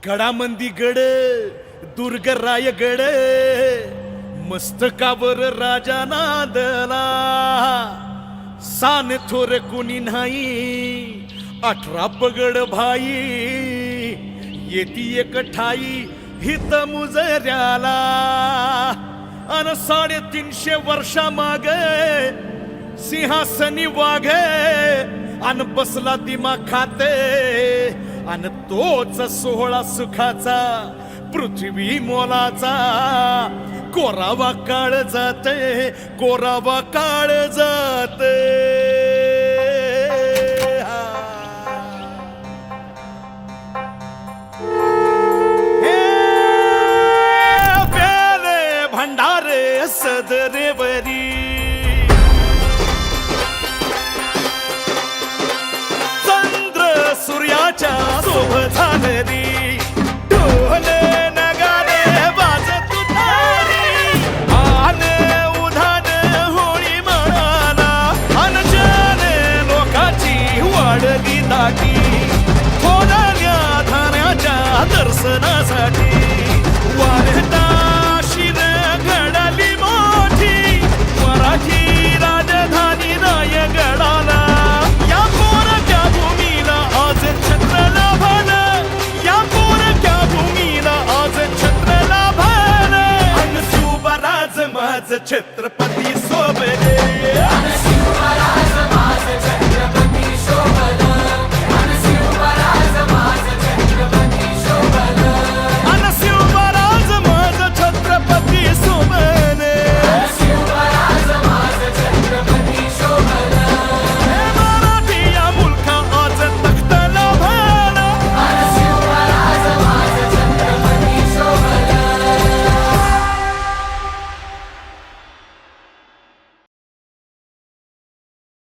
गडामंदी गड दुर्ग रायगड मस्तकावर राजा नादला सान थोर कुणी नाही 18 पगड भाई येती एक ठाई हित मुजऱ्याला अन 350 वर्षा मागे सिंहासनी वाघे अन बसला दिमा खाते अन तोच सोहळा सुखाचा पृथ्वी मोलाचा कोरावा काळ जाते कोरावा काळ जाते भंडारे सदरेवरी सूर्याच्या शोभ झालरी ढोले नगारे वाजत तुतारी आले उधाने होळी म्हणाला अनजाने लोकाची वाढली दाटी थोड्या धान्याच्या दर्शनासाठी वाढता